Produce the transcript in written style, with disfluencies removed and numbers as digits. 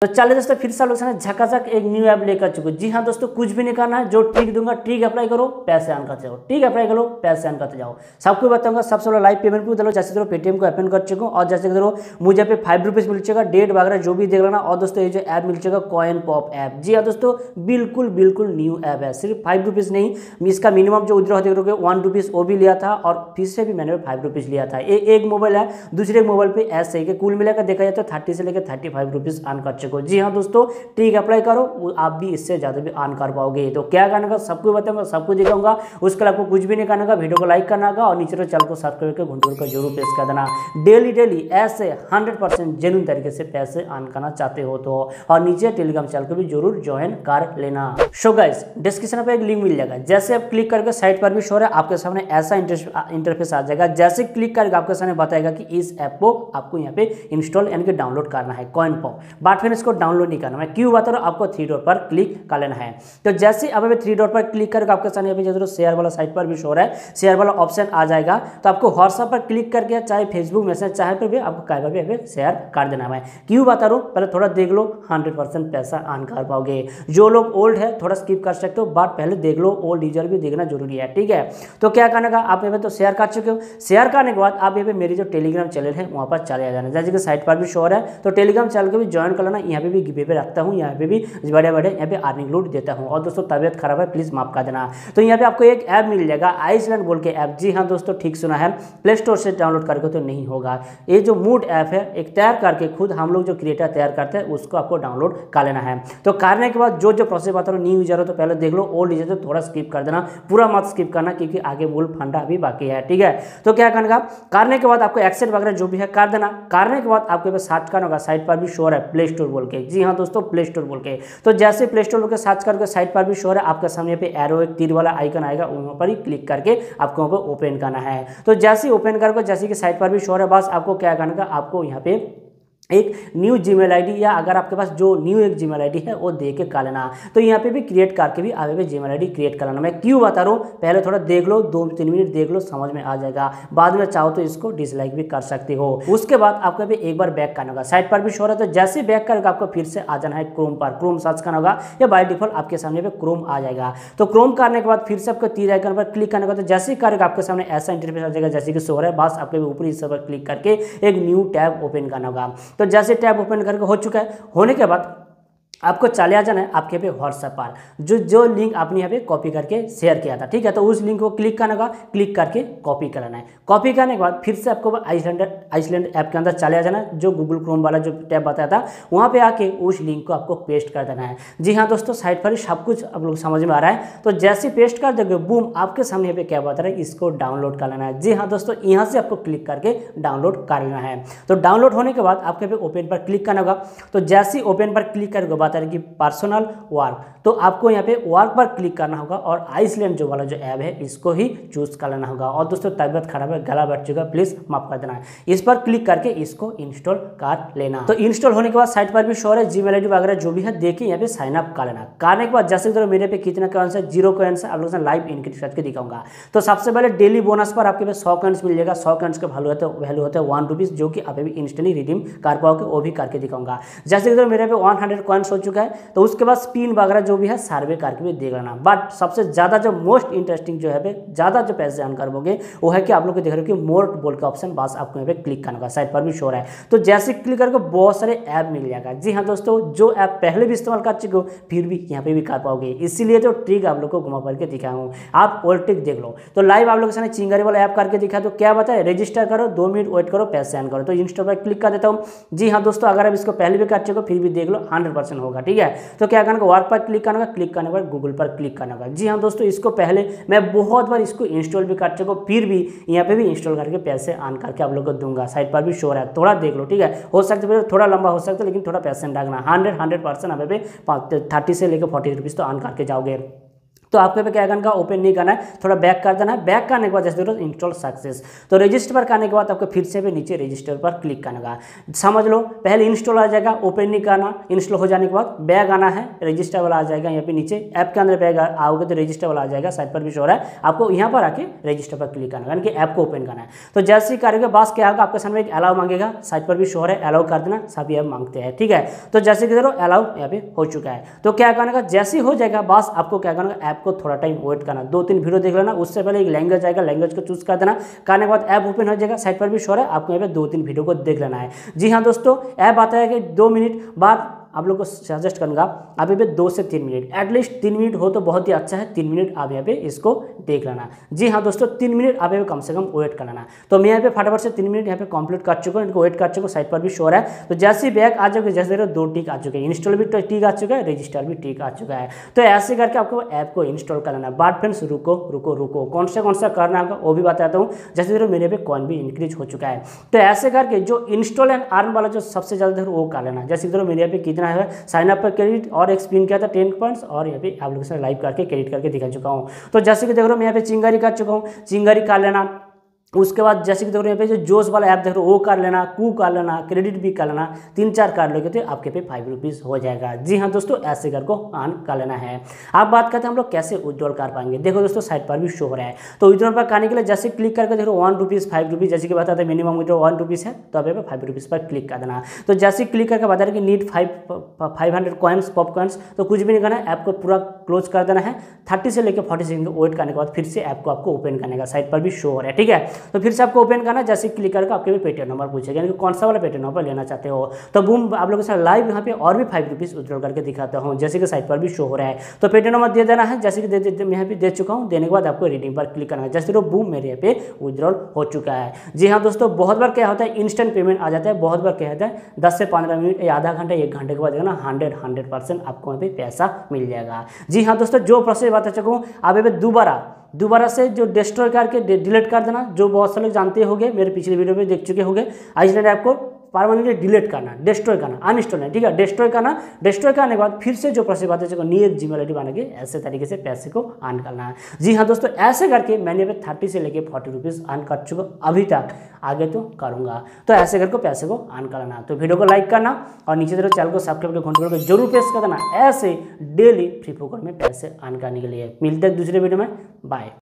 तो चलिए दोस्तों फिर से लोग झकाझक एक न्यू ऐप लेकर चुके। जी हाँ दोस्तों, कुछ भी नहीं करना है, जो ट्रिक दूंगा ट्रिक अप्लाई करो, पैसे अर्न करते जाओ, ट्रिक अप्लाई करो, पैसे अर्न करते जाओ। सबको बताऊंगा। सबसे पहले लाइव पेमेंट भी दो, जैसे पेटीएम को ओपन कर चुका हूँ और जैसे करो मुझे पे 5 रुपीज़ मिल चुका, डेट वगैरह जो भी देख लेना। और दोस्तों ये जो ऐप मिल चुका कॉइन पॉप ऐप। जी हाँ दोस्तों, बिल्कुल बिल्कुल न्यू ऐप है। सिर्फ 5 रुपीज़ नहीं, इसका मिनिमम जो विड्रॉ होते 1 रुपीज़ वो भी लिया था और फिर से भी मैंने 5 रुपीज़ लिया था। एक मोबाइल है, दूसरे मोबाइल पे ऐसे ही कुल मिलाकर देखा जाए तो 30 से लेकर 35 रुपीज़ अर्न कर चुके। जी हाँ दोस्तों, ट्रिक अप्लाई करो, आप भी इससे ज़्यादा भी अर्न कर पाओगे। तो क्या करने का सबको बताऊंगा, सबको दिखाऊंगा। उसके लिए आपको कुछ भी नहीं करने का, वीडियो को लाइक करना का और नीचे तो चैनल को सब्सक्राइब करके घंटे को जरूर प्रेस कर देना। डेली ऐसे 100% जेन्युइन तरीके से पैसे अर्न करना चाहते हो तो, और नीचे टेलीग्राम चैनल को भी जरूर ज्वाइन कर लेना। सो गाइस, डिस्क्रिप्शन पे एक लिंक मिल जाएगा, जैसे आप क्लिक करके साइट पर भी शो है आपके सामने ऐसा इंटरफेस आ जाएगा। जैसे क्लिक करके आपके सामने बताएगा कि इस ऐप को आपको यहाँ पे इंस्टॉल यानी कि डाउनलोड करना है, कॉइन पॉप। बट फिर इसको डाउनलोड नहीं करना। मैं क्यों बता रहा हूँ, आपको 3 डॉट पर क्लिक कर लेना है। तो जैसे अब 3 डॉट पर क्लिक करके आपके सामने अभी शेयर वाला साइट पर भी शो है, शेयर वाला ऑप्शन आ जाएगा। तो आपको व्हाट्सएप पर क्लिक करके चाहे फेसबुक मैसेज चाहे पर भी आपको कहीं पर भी शेयर कर देना है। क्यों बता रहा हूँ, पहले थोड़ा देख लो, 100% पैसा अर्न कर पाओगे। जो लोग ओल्ड है थोड़ा स्किप कर सकते हो, बट पहले देख लो, ओल्ड यूजर भी देखना जरूरी है, ठीक है। तो क्या करने का, आप यहाँ पे तो शेयर कर चुके हो। शेयर करने के बाद आप यहाँ पे मेरी जो टेलीग्राम चैनल है वहाँ पर चले जाना। जैसे कि साइट पर भी शो है, तो टेलीग्राम चैनल को भी ज्वाइन कर लेना। यहाँ पे भी गिवे पे रखता हूँ, यहाँ पे भी बड़े बड़े यहाँ पे अर्निंग लूट देता हूँ। और दोस्तों तबियत खराब है, प्लीज माफ कर देना। तो यहाँ पे आपको एक ऐप मिल जाएगा, आइसलैंड बोल के ऐप। जी हाँ दोस्तों, ठीक सुना है, प्ले स्टोर से डाउनलोड करके तो नहीं होगा। ये जो मूड ऐप है, एक तैयार करके खुद हम लोग जो क्रिएटर तैयार करते हैं उसको आपको डाउनलोड कर लेना है। तो करने के बाद जो प्रोसेस बता रहा हूँ, न्यू यूजर हो तो पहले देख लो, ओल्ड यूजर तो थोड़ा स्किप कर देना, पूरा मत स्किप करना क्योंकि आगे मूल फंडा अभी बाकी है, ठीक है। तो क्या करने का, करने के बाद आपको एक्सेप्ट वगैरह जो भी है कर देना। करने के बाद आपके पास सर्च करना होगा, साइट पर भी शो है प्ले स्टोर बोल के। जी हाँ दोस्तों, प्ले स्टोर बोल के। तो जैसे प्ले स्टोर के सर्च करके साइट पर भी शो है, आपके सामने पे एरो एक तीर वाला आइकन आएगा, वहाँ पर ही क्लिक करके आपको वहाँ पर ओपन करना है। तो जैसे ओपन करके जैसे कि साइट पर भी शो है, बस आपको क्या करना का, आपको यहाँ पे एक न्यू जीमेल आईडी या अगर आपके पास जो न्यू एक जीमेल आईडी है वो दे के कर लेना। तो यहाँ पे भी क्रिएट करके भी आगे भी जीमेल आईडी क्रिएट कर लेना। मैं क्यों बता रहा हूँ, पहले थोड़ा देख लो, 2-3 मिनट देख लो, समझ में आ जाएगा। बाद में चाहो तो इसको डिसलाइक भी कर सकते हो। उसके बाद आपको भी एक बार बैक करना होगा, साइट पर भी शो रहा है। तो जैसे बैक करके आपको फिर से आ जाना है क्रोम पर, क्रोम सर्च करना होगा या बाय डिफॉल्ट आपके सामने पे क्रोम आ जाएगा। तो क्रोम करने के बाद फिर से आपको तीर आइकन पर क्लिक करने का, तो जैसे करके आपके सामने ऐसा इंटरफेस आ जाएगा जैसे कि शो रहा है। बस आपके ऊपरी हिस्से पर क्लिक करके एक न्यू टैब ओपन करना होगा। तो जैसे टैब ओपन करके हो चुका है, होने के बाद आपको चले आ जाना है आपके पे व्हाट्सएप पर, जो लिंक आपने यहाँ पे कॉपी करके शेयर किया था, ठीक है। तो उस लिंक को क्लिक करना होगा, क्लिक करके कॉपी करना है। कॉपी करने के बाद फिर से आपको आइसलैंड ऐप के अंदर चले आ जाना है, जो गूगल क्रोम वाला जो टैब बताया था वहाँ पे आके उस लिंक को आपको पेस्ट कर देना है। जी हाँ दोस्तों, साइट पर ही सब कुछ आप लोग समझ में आ रहा है। तो जैसे पेस्ट कर दोगे, बूम, आपके सामने यहाँ पे क्या बता रहा है, इसको डाउनलोड कर लेना है। जी हाँ दोस्तों, यहाँ से आपको क्लिक करके डाउनलोड कर लेना है। तो डाउनलोड होने के बाद आपके पे ओपन पर क्लिक करना होगा। तो जैसे ओपन पर क्लिक करके बता रहे कि पर्सनल वर्क, तो आपको यहाँ पे वर्क पर क्लिक करना होगा और आइसलैंड जो वाला जो ऐप है इसको ही चूज कर लेना होगा। और दोस्तों तबियत खराब है, गला बैठ चुका, प्लीज माफ कर देना है। इस पर क्लिक करके इसको इंस्टॉल कर लेना। तो इंस्टॉल होने के बाद साइट पर भी शो है, जीमेल आईडी वगैरह जो भी है देखिए, यहाँ पे साइन अप कर लेना। करने के बाद जैसे कि मेरे पे कितना कॉइन्स है, 0 कॉइन्स है, आप लोगों से लाइव इनक्रीज करके दिखाऊंगा। तो सबसे पहले डेली बोनस पर आपके पास 100 कॉइन्स मिल जाएगा। 100 कॉइन्स का वैल्यू होता है 1 रुपीज़, जो कि आप अभी इंस्टेंटली रिडीम कर पाओगे, वो भी करके दिखाऊंगा। जैसे कि मेरे पे 100 कॉइन्स हो चुका है, तो उसके बाद स्पिन वगैरह जो भी है सर्वे करके भी देख लेना। बट सबसे ज़्यादा जो मोस्ट इंटरेस्टिंग जो है ज़्यादा जो पैसे अर्न करोगे वो है कि आप लोग देख रहे हो कि मोर बोल का ऑप्शन, बस आपको यहाँ पे क्लिक करना होगा। साइट पर भी शो रहा है, तो जैसे क्लिक करके बहुत सारे ऐप मिल जाएगा। जी हाँ दोस्तों, जो ऐप पहले भी इस्तेमाल कर चुके हो फिर भी यहाँ पे भी कर पाओगे, इसीलिए तो ट्रिक आप लोग को घुमा करके दिखाया हूँ। आप और ट्रिक देख लो। तो लाइव आप लोग के सामने चिंगारी वाला ऐप करके दिखा, तो क्या बताए, रजिस्टर करो, 2 मिनट वेट करो, पैसे अर्न करो। तो इंस्टॉल पर क्लिक कर देता हूँ। जी हाँ दोस्तों, अगर आप इसको पहले भी कर चुके हो फिर भी देख लो, 100% होगा, ठीक है। तो क्या करना, वर्क पर क्लिक करना, क्लिक करने पर गूगल पर क्लिक करना होगा। जी हाँ दोस्तों, इसको पहले मैं बहुत बार इसको इंस्टॉल भी कर चुका हूँ, फिर भी यहाँ पे भी इंस्टॉल करके पैसे अर्न करके आप लोग को दूंगा। साइट पर भी शो रहा है, थोड़ा देख लो, ठीक है। हो सकता है थोड़ा लंबा हो सकता है, लेकिन थोड़ा पैसे रखना। 100% हमें पे 30 से लेकर 40 रुपीज़ तो अर्न करके जाओगे। तो आपको यहाँ पे क्या करना है, ओपन नहीं करना है, थोड़ा बैक कर देना है। बैक करने के बाद जैसे इंस्टॉल सक्सेस, तो रजिस्टर पर करने के बाद आपको फिर से भी नीचे रजिस्टर पर क्लिक करना है। समझ लो, पहले इंस्टॉल आ जाएगा, ओपन नहीं करना, इंस्टॉल हो जाने के बाद बैग आना है, रजिस्टर वाला आ जाएगा यहाँ पे नीचे, ऐप के अंदर बैग आओगे तो रजिस्टर वाला आ जाएगा, साइड पर भी शो रहा है, आपको यहाँ पर आके रजिस्टर पर क्लिक करना है, यानी कि ऐप को ओपन करना है। तो जैसे ही करेंगे बस क्या होगा, आपके सामने एक अलाउ मांगेगा, साइड पर भी शो है, अलाउ कर देना, सभी ऐप मांगते हैं, ठीक है। तो जैसे कि देखो अलाउ यहाँ पे हो चुका है। तो क्या करने का, जैसे ही हो जाएगा बस आपको क्या करना है, ऐप को थोड़ा टाइम वेट करना, 2-3 वीडियो देख लेना, उससे पहले एक लैंग्वेज आएगा, लैंग्वेज को चूज कर देना, करने के बाद ऐप ओपन हो जाएगा, साइड पर भी शो है, आपको यहाँ पे 2-3 वीडियो को देख लेना है। जी हाँ दोस्तों, ऐप आता है कि 2 मिनट बाद आप लोग को सजेस्ट करूंगा आप यहाँ पे 2 से 3 मिनट, एटलीस्ट 3 मिनट हो तो बहुत ही अच्छा है, 3 मिनट आप यहाँ पे इसको देख लेना। जी हाँ दोस्तों, 3 मिनट आप यहाँ पे कम से कम वेट कर लेना। तो मैं यहाँ पे फटाफट से 3 मिनट यहाँ पे कंप्लीट कर चुका हूँ, इनको वेट कर चुका हूँ, साइड पर भी शो रहा है। तो जैसे ही बैग आ जाओगे, जैसे 2 टिक आ चुके हैं, इंस्टॉल भी टिक आ चुका है, रजिस्टर भी टिक आ चुका है। तो ऐसे करके आपको ऐप को इंस्टॉल कर लेना है। बट फ्रेंड्स रुको रुको रुको, कौन सा करना होगा वो भी बताता हूँ। जैसे मेरे पे कॉइन भी इंक्रीज हो चुका है, तो ऐसे करके जो इंस्टॉल एंड अर्न वाला जो सबसे ज़्यादा वो कर लेना। जैसे मेरे यहाँ पे कितना है, साइन अप पर क्रेडिट और एक स्पिन किया था 10 पॉइंट्स, और यहाँ पे आप लोगों से लाइव करके क्रेडिट करके दिखा चुका हूँ। तो जैसे कि देख रहे हो मैं यहाँ पे चिंगारी कर चुका हूँ, चिंगारी कर लेना। उसके बाद जैसे कि देखो यहाँ पे जो जोश वाला ऐप देख रहे हो वो कर लेना, कू कर लेना, क्रेडिट भी कर लेना, 3-4 कर लोगे तो आपके पे 5 रुपीज़ हो जाएगा। जी हाँ दोस्तों, ऐसे कर को ऑन कर लेना है। अब बात करते हैं हम लोग कैसे विड्रॉल कर पाएंगे। देखो दोस्तों साइड पर भी शो हो रहा है, तो विड्रॉल पर करने के लिए जैसे क्लिक करके देखो 1 रुपीज़ 5 रुपीज़, जैसे कि बताते हैं मिनिमम विड्रॉल 1 रुपीज़ है, तो आप यहाँ पे 5 रुपीज़ पर क्लिक कर देना। तो जैसे क्लिक करके बता रहे कि नीड 500 कॉइन्स पॉप कॉइन्स, तो कुछ भी नहीं करना है, ऐप को पूरा क्लोज कर देना है। 30 से लेकर 40 सेकंड वेट करने के बाद फिर से ऐप को आपको ओपन करने का, साइड पर भी शो हो रहा है, ठीक है। तो फिर से आपको ओपन करना, जैसे क्लिक करके आपके भी पेटीएम नंबर पूछेगा, यानी कि कौन सा वाला पेटीएम नंबर लेना चाहते हो। तो बूम, आप लोगों के साथ लाइव यहाँ पे और भी 5 रुपीज़ विड्रॉल करके दिखाता हूँ, जैसे कि साइड पर भी शो हो रहा है। तो पेटीएम नंबर दे देना है, जैसे कि मैं यहाँ पे दे चुका हूँ। देने के बाद आपको रिडीम पर क्लिक करना है, जैसे तो बूम मेरे यहाँ पे विड्रॉल हो चुका है। जी हाँ दोस्तों, बहुत बार क्या होता है इंस्टेंट पेमेंट आ जाता है, बहुत बार क्या होता है 10 से 15 मिनट या आधा घंटा 1 घंटे के बाद ना 100% आपको यहाँ पे पैसा मिल जाएगा। जी हाँ दोस्तों, जो प्रोसेस बता चुका हूँ, आप यहाँ पे दोबारा से जो डिस्ट्रॉय करके डिलीट कर देना, जो बहुत सारे लोग जानते होंगे, मेरे पिछले वीडियो में देख चुके होंगे। आइसलैंड ऐप को परमानेंटली डिलीट करना, डिस्ट्रॉय करना, अनइंस्टॉल नहीं, ठीक है, डिस्ट्रॉय करना। डिस्ट्रॉय करने के बाद फिर से जो प्रोसेस बातें न्यू एक जीमेल आईडी बना के ऐसे तरीके से पैसे को अर्न करना है। जी हाँ दोस्तों, ऐसे करके मैंने अभी 30 से लेके 40 रुपीज़ अर्न कर चुका अभी तक, आगे तो करूँगा। तो ऐसे करके पैसे को अर्न करना। तो वीडियो को लाइक करना और नीचे तरफ चैनल को सब्सक्राइब करके घंटे को जरूर प्रेस कर देना, ऐसे डेली फ्री फोकट में पैसे अर्न करने के लिए। मिलते हैं दूसरे वीडियो में, बाय।